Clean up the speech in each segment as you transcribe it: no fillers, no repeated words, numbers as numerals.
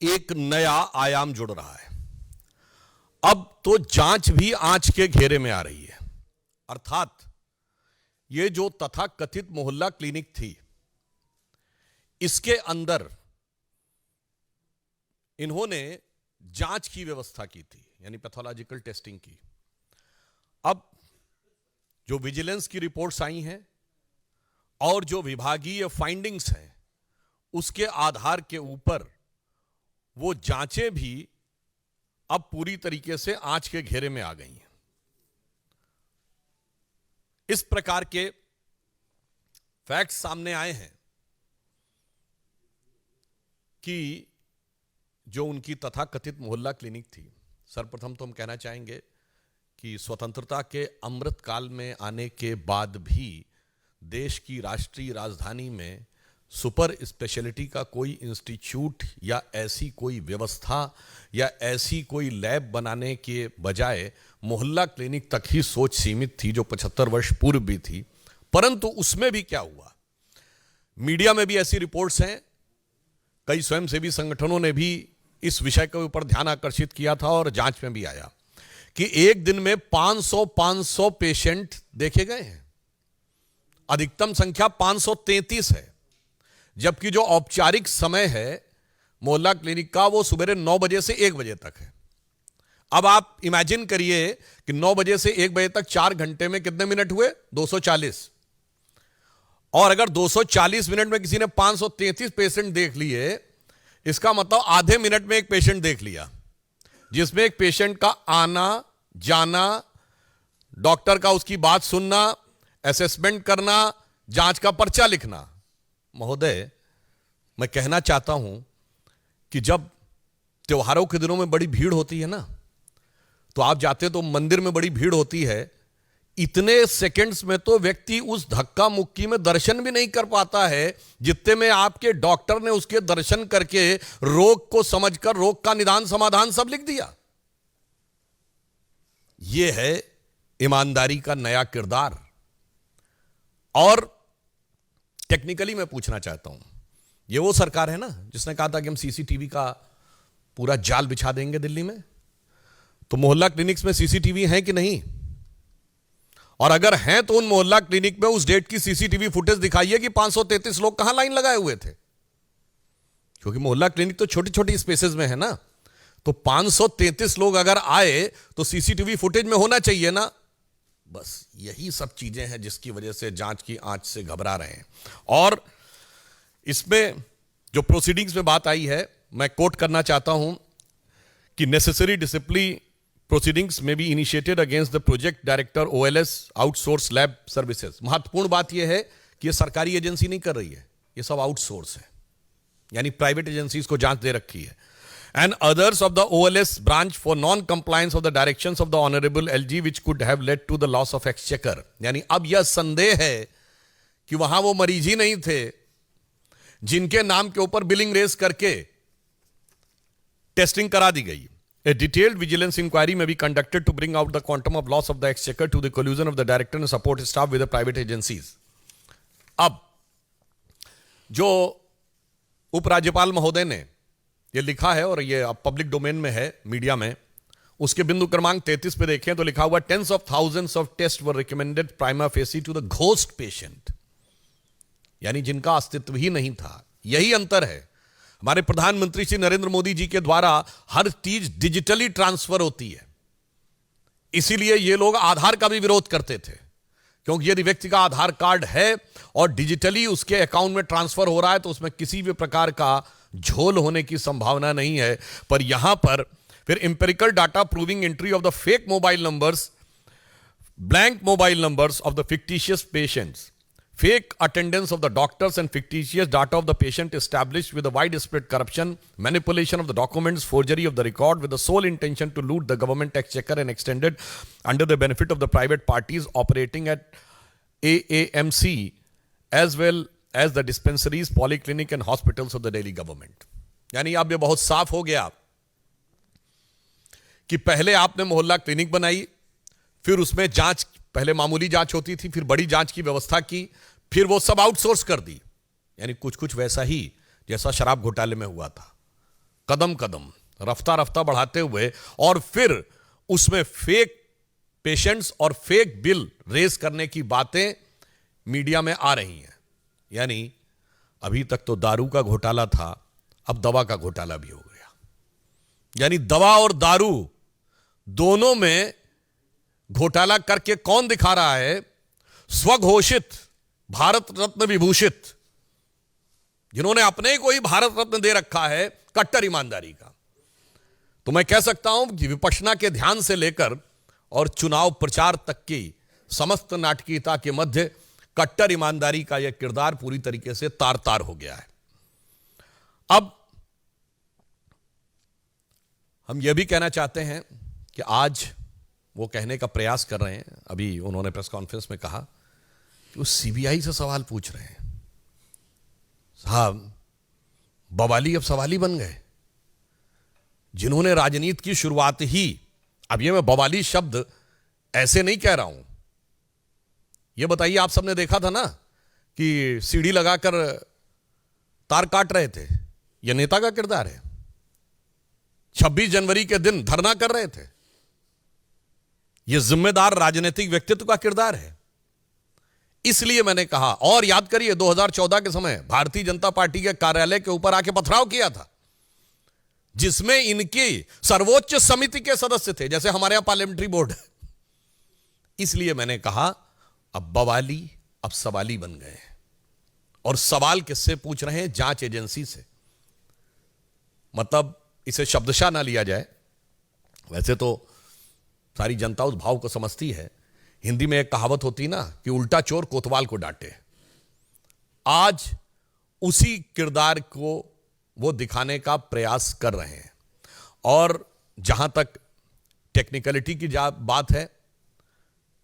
एक नया आयाम जुड़ रहा है। अब तो जांच भी आंच के घेरे में आ रही है। अर्थात ये जो तथाकथित मोहल्ला क्लिनिक थी, इसके अंदर इन्होंने जांच की व्यवस्था की थी, यानी पैथोलॉजिकल टेस्टिंग की। अब जो विजिलेंस की रिपोर्ट्स आई हैं और जो विभागीय फाइंडिंग्स हैं, उसके आधार के ऊपर वो जांचें भी अब पूरी तरीके से आंच के घेरे में आ गई हैं। इस प्रकार के फैक्ट्स सामने आए हैं कि जो उनकी तथाकथित मोहल्ला क्लिनिक थी, सर्वप्रथम तो हम कहना चाहेंगे कि स्वतंत्रता के अमृत काल में आने के बाद भी देश की राष्ट्रीय राजधानी में सुपर स्पेशलिटी का कोई इंस्टीट्यूट या ऐसी कोई व्यवस्था या ऐसी कोई लैब बनाने के बजाय मोहल्ला क्लिनिक तक ही सोच सीमित थी, जो 75 वर्ष पूर्व भी थी। परंतु उसमें भी क्या हुआ, मीडिया में भी ऐसी रिपोर्ट्स हैं, कई स्वयंसेवी संगठनों ने भी इस विषय के ऊपर ध्यान आकर्षित किया था और जांच में भी आया कि एक दिन में 500 पेशेंट देखे गए हैं। अधिकतम संख्या 533 है, जबकि जो औपचारिक समय है मोहल्ला क्लिनिक का वो सुबह 9 बजे से 1 बजे तक है। अब आप इमेजिन करिए कि 9 बजे से 1 बजे तक 4 घंटे में कितने मिनट हुए, 240। और अगर 240 मिनट में किसी ने 533 पेशेंट देख लिए, इसका मतलब आधे मिनट में एक पेशेंट देख लिया, जिसमें एक पेशेंट का आना जाना, डॉक्टर का उसकी बात सुनना, असेसमेंट करना, जांच का पर्चा लिखना। महोदय, मैं कहना चाहता हूं कि जब त्योहारों के दिनों में बड़ी भीड़ होती है ना, तो आप जाते तो मंदिर में बड़ी भीड़ होती है, इतने सेकंड्स में तो व्यक्ति उस धक्का मुक्की में दर्शन भी नहीं कर पाता है जितने में आपके डॉक्टर ने उसके दर्शन करके रोग को समझकर रोग का निदान समाधान सब लिख दिया। यह है ईमानदारी का नया किरदार। और टेक्निकली मैं पूछना चाहता हूं, यह वो सरकार है ना जिसने कहा था कि हम सीसीटीवी का पूरा जाल बिछा देंगे दिल्ली में, तो मोहल्ला क्लिनिक्स में सीसीटीवी है कि नहीं? और अगर हैं तो उन मोहल्ला क्लिनिक में उस डेट की सीसीटीवी फुटेज दिखाइए कि 533 लोग कहां लाइन लगाए हुए थे, क्योंकि मोहल्ला क्लिनिक तो छोटी छोटी स्पेसेस में है ना। तो 533 लोग अगर आए तो सीसीटीवी फुटेज में होना चाहिए ना। बस यही सब चीजें हैं जिसकी वजह से जांच की आंच से घबरा रहे हैं। और इसमें जो प्रोसीडिंग्स में बात आई है, मैं कोट करना चाहता हूं कि necessary discipline proceedings may be initiated against the project director OLS outsource lab services। महत्वपूर्ण बात यह है कि यह सरकारी एजेंसी नहीं कर रही है, यह सब आउटसोर्स है, यानी प्राइवेट एजेंसीज को जांच दे रखी है। And others of the OLS branch for non-compliance of the directions of the Honorable LG which could have led to the loss of exchequer। यानी अब यह संदेह है कि वहां वो मरीज ही नहीं थे जिनके नाम के ऊपर बिलिंग रेस करके टेस्टिंग करा दी गई। A detailed vigilance inquiry may be conducted to bring out the quantum of loss of the exchequer to the collusion of the director and support staff with the private agencies। अब जो उपराज्यपाल महोदय ने ये लिखा है और ये अब पब्लिक डोमेन में है मीडिया में, उसके बिंदु क्रमांक 33 पे देखें तो लिखा हुआ tens of thousands of tests were recommended prima facie to the ghost patient, यानी जिनका अस्तित्व ही नहीं था। यही अंतर है। हमारे प्रधानमंत्री श्री नरेंद्र मोदी जी के द्वारा हर चीज डिजिटली ट्रांसफर होती है, इसीलिए ये लोग आधार का भी विरोध करते थे, क्योंकि यदि व्यक्ति का आधार कार्ड है और डिजिटली उसके अकाउंट में ट्रांसफर हो रहा है तो उसमें किसी भी प्रकार का झोल होने की संभावना नहीं है। पर यहां पर फिर empirical data proving entry of the fake mobile numbers, blank mobile numbers of the fictitious patients, fake attendance of the doctors and fictitious data of the patient established with a widespread corruption, manipulation of the documents, forgery of the record with the sole intention to loot the government exchequer and extended under the benefit of the private parties operating at AAMC as well as the dispensaries, polyclinic and hospitals of the Delhi government। यानी अब ये बहुत साफ हो गया कि पहले आपने मोहल्ला क्लिनिक बनाई, फिर उसमें जांच, पहले मामूली जांच होती थी, फिर बड़ी जांच की व्यवस्था की, फिर वो सब आउटसोर्स कर दी। यानी कुछ कुछ वैसा ही जैसा शराब घोटाले में हुआ था। कदम कदम रफ्ता रफ्ता बढ़ाते हुए और फिर उसमें फेक पेशेंट्स और फेक बिल रेज करने की बातें मीडिया में आ रही हैं। यानी अभी तक तो दारू का घोटाला था, अब दवा का घोटाला भी हो गया। यानी दवा और दारू दोनों में घोटाला करके कौन दिखा रहा है? स्वघोषित भारत रत्न विभूषित, जिन्होंने अपने को ही भारत रत्न दे रखा है कट्टर ईमानदारी का। तो मैं कह सकता हूं कि विपश्यना के ध्यान से लेकर और चुनाव प्रचार तक की समस्त नाटकीयता के मध्य कट्टर ईमानदारी का यह किरदार पूरी तरीके से तार तार हो गया है। अब हम यह भी कहना चाहते हैं कि आज वो कहने का प्रयास कर रहे हैं, अभी उन्होंने प्रेस कॉन्फ्रेंस में कहा कि वो सीबीआई से सवाल पूछ रहे हैं। साहब, बवाली अब सवाली बन गए, जिन्होंने राजनीति की शुरुआत ही, अब ये मैं बवाली शब्द ऐसे नहीं कह रहा हूं, ये बताइए, आप सबने देखा था ना कि सीढ़ी लगाकर तार काट रहे थे, यह नेता का किरदार है। 26 जनवरी के दिन धरना कर रहे थे, यह जिम्मेदार राजनीतिक व्यक्तित्व का किरदार है। इसलिए मैंने कहा, और याद करिए 2014 के समय भारतीय जनता पार्टी के कार्यालय के ऊपर आके पथराव किया था, जिसमें इनकी सर्वोच्च समिति के सदस्य थे, जैसे हमारे यहां पार्लियामेंट्री बोर्ड है। इसलिए मैंने कहा अब बवाली अब सवाली बन गए हैं। और सवाल किससे पूछ रहे हैं? जांच एजेंसी से। मतलब इसे शब्दशः ना लिया जाए, वैसे तो सारी जनता उस भाव को समझती है। हिंदी में एक कहावत होती ना कि उल्टा चोर कोतवाल को डांटे। आज उसी किरदार को वो दिखाने का प्रयास कर रहे हैं। और जहां तक टेक्निकलिटी की बात है,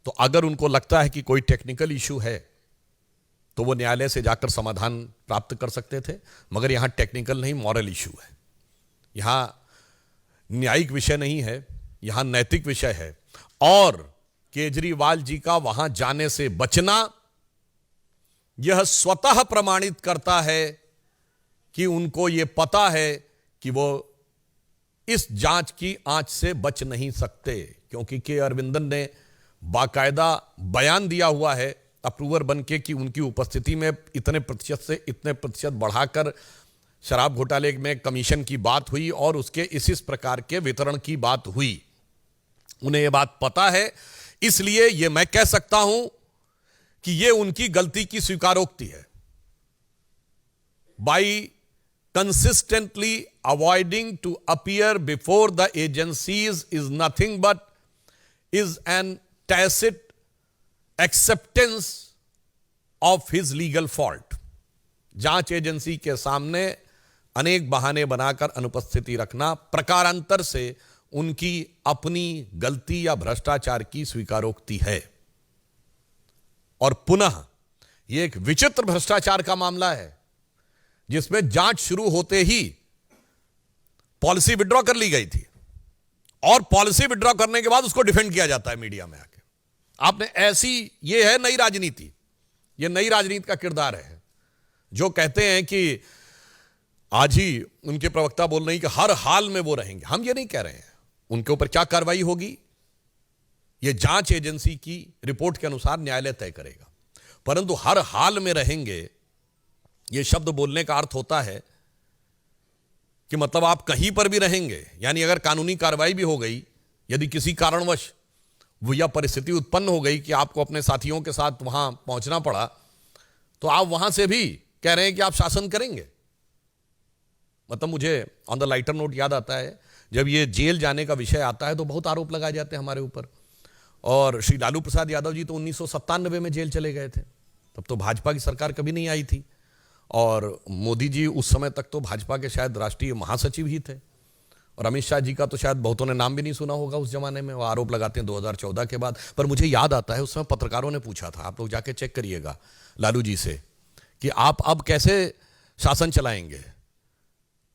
तो अगर उनको लगता है कि कोई टेक्निकल इशू है तो वो न्यायालय से जाकर समाधान प्राप्त कर सकते थे, मगर यहां टेक्निकल नहीं, मॉरल इशू है। यहां न्यायिक विषय नहीं है, यहां नैतिक विषय है। और केजरीवाल जी का वहां जाने से बचना यह स्वतः प्रमाणित करता है कि उनको यह पता है कि वो इस जांच की आंच से बच नहीं सकते, क्योंकि के अरविंदन ने बाकायदा बयान दिया हुआ है अप्रूवर बनके कि उनकी उपस्थिति में इतने प्रतिशत से इतने प्रतिशत बढ़ाकर शराब घोटाले में कमीशन की बात हुई और उसके इस प्रकार के वितरण की बात हुई। उन्हें यह बात पता है, इसलिए यह मैं कह सकता हूं कि यह उनकी गलती की स्वीकारोक्ति है। By consistently avoiding to appear before the agencies is nothing but is an tacit acceptance of his legal fault। जांच एजेंसी के सामने अनेक बहाने बनाकर अनुपस्थिति रखना प्रकारांतर से उनकी अपनी गलती या भ्रष्टाचार की स्वीकारोक्ति है। और पुनः यह एक विचित्र भ्रष्टाचार का मामला है, जिसमें जांच शुरू होते ही पॉलिसी विड्रॉ कर ली गई थी और पॉलिसी विड्रॉ करने के बाद उसको डिफेंड किया जाता है मीडिया में आके। आपने ऐसी, यह है नई राजनीति, यह नई राजनीति का किरदार है। जो कहते हैं कि आज ही उनके प्रवक्ता बोल रहे हैं कि हर हाल में वो रहेंगे, हम ये नहीं कह रहे हैं। उनके ऊपर क्या कार्रवाई होगी यह जांच एजेंसी की रिपोर्ट के अनुसार न्यायालय तय करेगा, परंतु हर हाल में रहेंगे यह शब्द बोलने का अर्थ होता है कि मतलब आप कहीं पर भी रहेंगे। यानी अगर कानूनी कार्रवाई भी हो गई, यदि किसी कारणवश वो यह परिस्थिति उत्पन्न हो गई कि आपको अपने साथियों के साथ वहां पहुंचना पड़ा, तो आप वहां से भी कह रहे हैं कि आप शासन करेंगे। मतलब मुझे ऑन द लाइटर नोट याद आता है, जब ये जेल जाने का विषय आता है तो बहुत आरोप लगाए जाते हैं हमारे ऊपर। और श्री लालू प्रसाद यादव जी तो 1997 में जेल चले गए थे, तब तो भाजपा की सरकार कभी नहीं आई थी। और मोदी जी उस समय तक तो भाजपा के शायद राष्ट्रीय महासचिव ही थे, और अमित शाह जी का तो शायद बहुतों ने नाम भी नहीं सुना होगा उस जमाने में। वो आरोप लगाते हैं 2014 के बाद। पर मुझे याद आता है उस समय पत्रकारों ने पूछा था, आप लोग जाके चेक करिएगा लालू जी से, कि आप अब कैसे शासन चलाएंगे?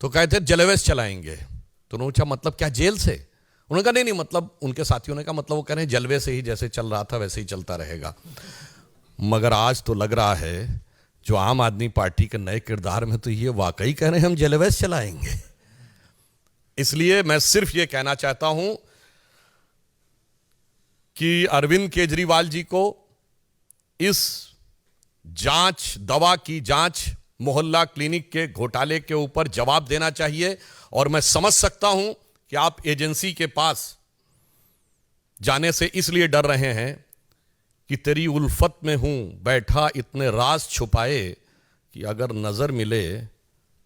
तो कहते जलवेश चलाएंगे। तो उन्होंने पूछा मतलब क्या जेल से? उन्होंने कहा नहीं, मतलब उनके साथियों ने कहा मतलब वो कह रहे हैं जलवे से ही जैसे चल रहा था वैसे ही चलता रहेगा। मगर आज तो लग रहा है जो आम आदमी पार्टी के नए किरदार में तो ये वाकई कह रहे हैं हम जलवेश चलाएंगे। इसलिए मैं सिर्फ ये कहना चाहता हूं कि अरविंद केजरीवाल जी को इस जांच, दवा की जांच, मोहल्ला क्लिनिक के घोटाले के ऊपर जवाब देना चाहिए। और मैं समझ सकता हूं कि आप एजेंसी के पास जाने से इसलिए डर रहे हैं कि तेरी उल्फत में हूं बैठा इतने राज छुपाए कि अगर नजर मिले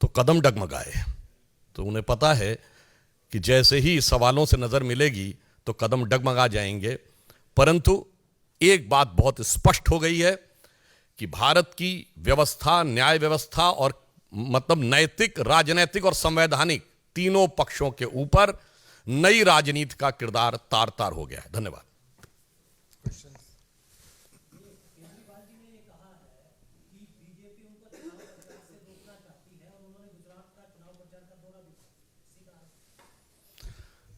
तो कदम डगमगाए। तो उन्हें पता है कि जैसे ही सवालों से नजर मिलेगी तो कदम डगमगा जाएंगे। परंतु एक बात बहुत स्पष्ट हो गई है कि भारत की व्यवस्था, न्याय व्यवस्था और मतलब नैतिक, राजनैतिक और संवैधानिक तीनों पक्षों के ऊपर नई राजनीति का किरदार तार तार हो गया है। धन्यवाद।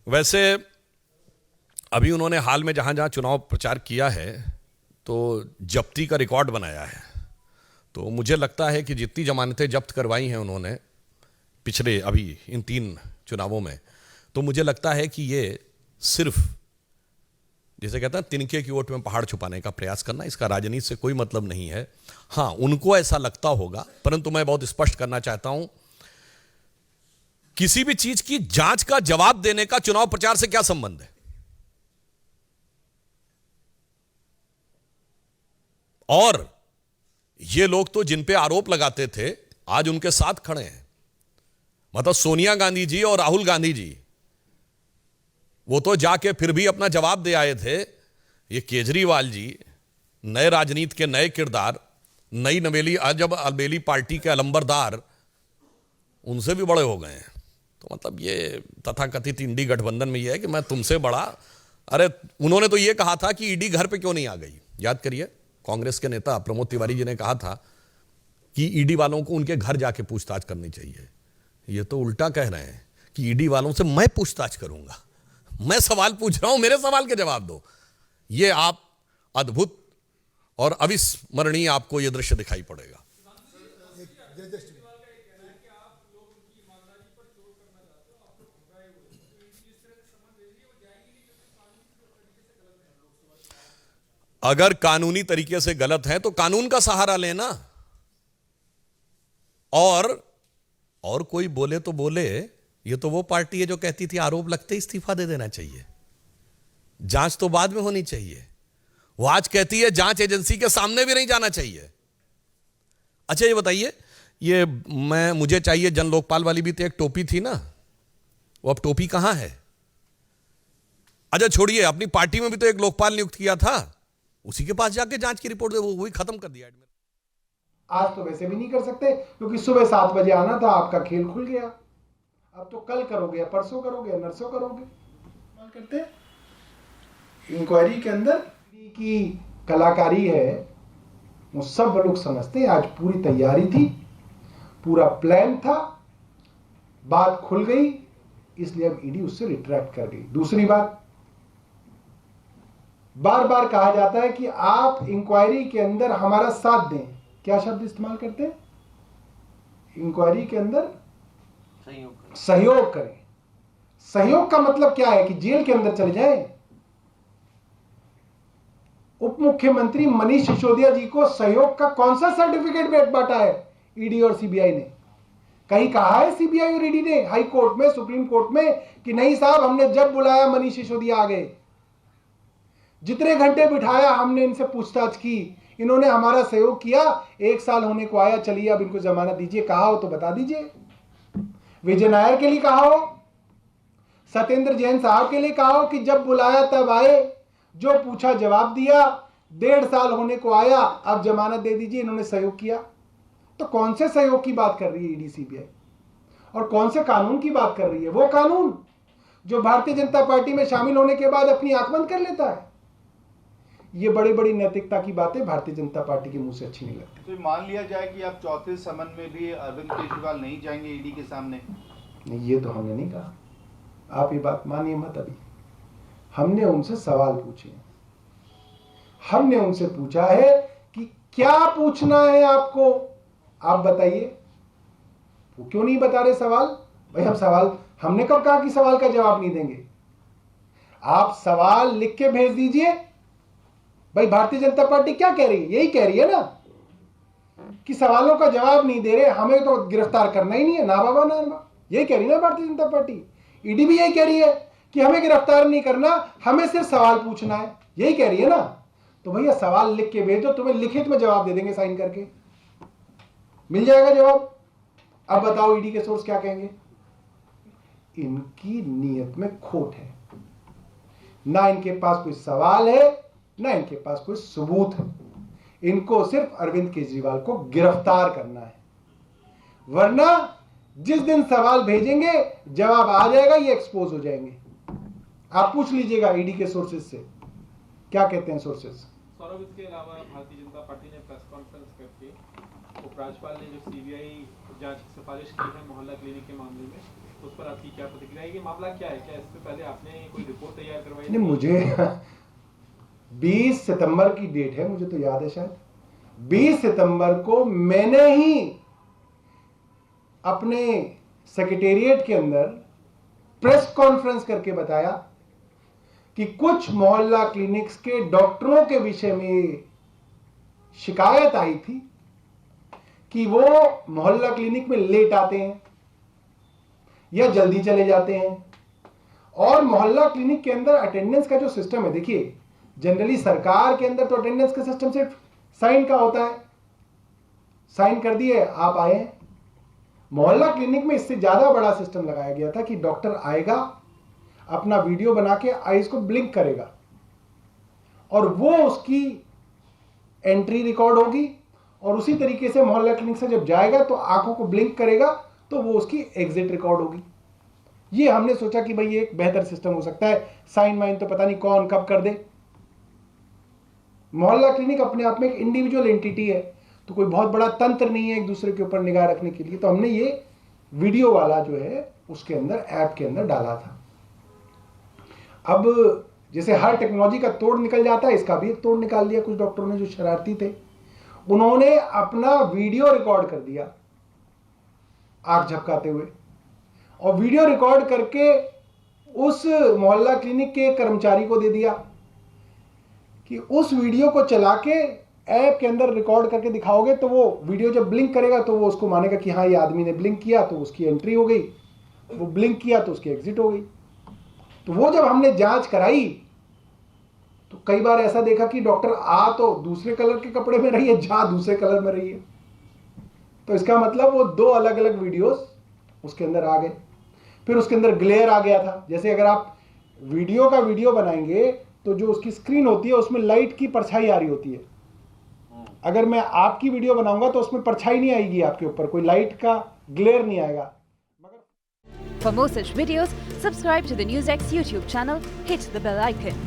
वैसे अभी उन्होंने हाल में जहां जहां चुनाव प्रचार किया है तो जब्ती का रिकॉर्ड बनाया है। तो मुझे लगता है कि जितनी जमानतें जब्त करवाई हैं उन्होंने पिछले अभी इन 3 चुनावों में, तो मुझे लगता है कि ये सिर्फ जैसे कहते हैं तिनके की ओट में पहाड़ छुपाने का प्रयास करना, इसका राजनीति से कोई मतलब नहीं है। हां, उनको ऐसा लगता होगा, परंतु मैं बहुत स्पष्ट करना चाहता हूं, किसी भी चीज की जांच का जवाब देने का चुनाव प्रचार से क्या संबंध है? और ये लोग तो जिन पे आरोप लगाते थे आज उनके साथ खड़े हैं। मतलब सोनिया गांधी जी और राहुल गांधी जी, वो तो जाके फिर भी अपना जवाब दे आए थे। ये केजरीवाल जी नए राजनीति के नए किरदार, नई नवेली अजब अलबेली पार्टी के अलंबरदार, उनसे भी बड़े हो गए हैं। तो मतलब ये तथाकथित इंडी गठबंधन में ये है कि मैं तुमसे बड़ा। अरे उन्होंने तो ये कहा था कि ईडी घर पे क्यों नहीं आ गई, याद करिए। कांग्रेस के नेता प्रमोद तिवारी जी ने कहा था कि ईडी वालों को उनके घर जाके पूछताछ करनी चाहिए। ये तो उल्टा कह रहे हैं कि ईडी वालों से मैं पूछताछ करूंगा। मैं सवाल पूछ रहा हूं, मेरे सवाल के जवाब दो। ये आप अद्भुत और अविस्मरणीय आपको यह दृश्य दिखाई पड़ेगा। अगर कानूनी तरीके से गलत है तो कानून का सहारा लेना। और कोई बोले तो बोले, ये तो वो पार्टी है जो कहती थी आरोप लगते इस्तीफा दे देना चाहिए, जांच तो बाद में होनी चाहिए। वो आज कहती है जांच एजेंसी के सामने भी नहीं जाना चाहिए। अच्छा ये बताइए, ये मुझे चाहिए जन लोकपाल वाली भी तो एक टोपी थी ना, वो अब टोपी कहां है? अच्छा छोड़िए, अपनी पार्टी में भी तो एक लोकपाल नियुक्त किया था, उसी के पास जाके जांच की रिपोर्ट दे, वो भी खत्म कर दिया। आज तो वैसे भी नहीं कर सकते क्योंकि सुबह 7 बजे आना था, आपका खेल खुल गया। अब तो कल करोगे या परसों करोगे या नरसों करोगे। करते इंक्वायरी के अंदर की कलाकारी है, वो सब लोग समझते हैं। आज पूरी तैयारी थी, पूरा प्लान था, बात खुल गई, इसलिए अब ईडी उससे रिट्रैक्ट कर गई। दूसरी बात, बार बार कहा जाता है कि आप इंक्वायरी के अंदर हमारा साथ दें। क्या शब्द इस्तेमाल करते हैं? इंक्वायरी के अंदर सहयोग करें। सहयोग का मतलब क्या है कि जेल के अंदर चले जाएं। उप मुख्यमंत्री मनीष सिसोदिया जी को सहयोग का कौन सा सर्टिफिकेट बांटा है ईडी और सीबीआई ने? कहीं कहा है सीबीआई और ईडी ने हाई कोर्ट में, सुप्रीम कोर्ट में कि नहीं साहब, हमने जब बुलाया मनीष सिसोदिया आ गए, जितने घंटे बिठाया हमने इनसे पूछताछ की, इन्होंने हमारा सहयोग किया, 1 साल होने को आया, चलिए अब इनको जमानत दीजिए। कहा हो तो बता दीजिए। विजय नायर के लिए कहा हो, सत्येंद्र जैन साहब के लिए कहा हो कि जब बुलाया तब आए, जो पूछा जवाब दिया, 1.5 साल होने को आया, अब जमानत दे दीजिए, इन्होंने सहयोग किया। तो कौन से सहयोग की बात कर रही है ईडी सीबीआई और कौन से कानून की बात कर रही है? वो कानून जो भारतीय जनता पार्टी में शामिल होने के बाद अपनी आंख बंद कर लेता है। ये बड़ी बड़ी नैतिकता की बातें भारतीय जनता पार्टी के मुंह से अच्छी नहीं लगती। तो मान लिया जाए कि आप चौथे समन में भी अरविंद केजरीवाल नहीं जाएंगे ईडी के सामने? नहीं, ये तो हमने नहीं कहा। आप ये बात मानिए मत। अभी हमने उनसे सवाल पूछे, हमने उनसे पूछा है कि क्या पूछना है आपको, आप बताइए। वो क्यों नहीं बता रहे सवाल? भाई हमने कब कहा कि सवाल का जवाब नहीं देंगे? आप सवाल लिख के भेज दीजिए। भाई भारतीय जनता पार्टी क्या कह रही है? यही कह रही है ना कि सवालों का जवाब नहीं दे रहे, हमें तो गिरफ्तार करना ही नहीं है, ना बाबा ना। यही कह रही है ना भारतीय जनता पार्टी। ईडी भी यही कह रही है कि हमें गिरफ्तार नहीं करना, हमें सिर्फ सवाल पूछना है। यही कह रही है ना। तो भैया सवाल लिख के भेजो, तुम्हें लिखित में जवाब दे देंगे, साइन करके मिल जाएगा जवाब। अब बताओ ईडी के सोर्स क्या कहेंगे? इनकी नीयत में खोट है, ना इनके पास कोई सवाल है, ना इनके पास कोई सबूत है। इनको सिर्फ अरविंद केजरीवाल को गिरफ्तार करना है, वरना जिस दिन सवाल भेजेंगे जवाब आ जाएगा, ये एक्सपोज हो जाएंगे। आप पूछ लीजिएगा ईडी के सोर्सेज से क्या कहते हैं सोर्सेज। सौरभ, इसके अलावा भारतीय जनता पार्टी ने प्रेस कॉन्फ्रेंस करके उपराज्यपाल ने जो सीबीआई जांच की सिफारिश की है मोहल्ला क्लिनिक के मामले में, उस पर आपकी क्या प्रतिक्रिया है? ये मामला क्या है? क्या इससे पहले आपने कोई रिपोर्ट तैयार करवाई? नहीं, मुझे 20 सितंबर की डेट है, मुझे तो याद है शायद 20 सितंबर को मैंने ही अपने सेक्रेटेरिएट के अंदर प्रेस कॉन्फ्रेंस करके बताया कि कुछ मोहल्ला क्लिनिक्स के डॉक्टरों के विषय में शिकायत आई थी कि वो मोहल्ला क्लिनिक में लेट आते हैं या जल्दी चले जाते हैं। और मोहल्ला क्लिनिक के अंदर अटेंडेंस का जो सिस्टम है, देखिए जनरली सरकार के अंदर तो अटेंडेंस का सिस्टम सिर्फ साइन का होता है, साइन कर दिए आप आए। मोहल्ला क्लिनिक में इससे ज्यादा बड़ा सिस्टम लगाया गया था कि डॉक्टर आएगा, अपना वीडियो बना के आईज को ब्लिंक करेगा और वो उसकी एंट्री रिकॉर्ड होगी, और उसी तरीके से मोहल्ला क्लिनिक से जब जाएगा तो आंखों को ब्लिंक करेगा तो वो उसकी एग्जिट रिकॉर्ड होगी। ये हमने सोचा कि भाई ये एक बेहतर सिस्टम हो सकता है। साइन वाइन तो पता नहीं कौन कब कर दे। मोहल्ला क्लिनिक अपने आप में एक इंडिविजुअल एंटिटी है, तो कोई बहुत बड़ा तंत्र नहीं है एक दूसरे के ऊपर निगाह रखने के लिए। तो हमने ये वीडियो वाला जो है उसके अंदर ऐप के अंदर डाला था। अब जैसे हर टेक्नोलॉजी का तोड़ निकल जाता है, इसका भी एक तोड़ निकाल दिया कुछ डॉक्टरों ने जो शरारती थे। उन्होंने अपना वीडियो रिकॉर्ड कर दिया आंख झपकाते हुए, और वीडियो रिकॉर्ड करके उस मोहल्ला क्लिनिक के कर्मचारी को दे दिया कि उस वीडियो को चला के ऐप के अंदर रिकॉर्ड करके दिखाओगे तो वो वीडियो जब ब्लिंक करेगा तो वो उसको मानेगा कि हाँ ये आदमी ने ब्लिंक किया तो उसकी एंट्री हो गई, वो ब्लिंक किया तो उसकी एग्जिट हो गई। तो वो जब हमने जांच कराई तो कई बार ऐसा देखा कि डॉक्टर आ तो दूसरे कलर के कपड़े में रही है, जा दूसरे कलर में रही है। तो इसका मतलब वो दो अलग अलग वीडियोस उसके अंदर आ गए। फिर उसके अंदर ग्लेयर आ गया था। जैसे अगर आप वीडियो का वीडियो बनाएंगे तो जो उसकी स्क्रीन होती है उसमें लाइट की परछाई आ रही होती है। अगर मैं आपकी वीडियो बनाऊंगा तो उसमें परछाई नहीं आएगी, आपके ऊपर कोई लाइट का ग्लेयर नहीं आएगा। For more such videos, subscribe to the NewsX YouTube channel, hit the bell icon.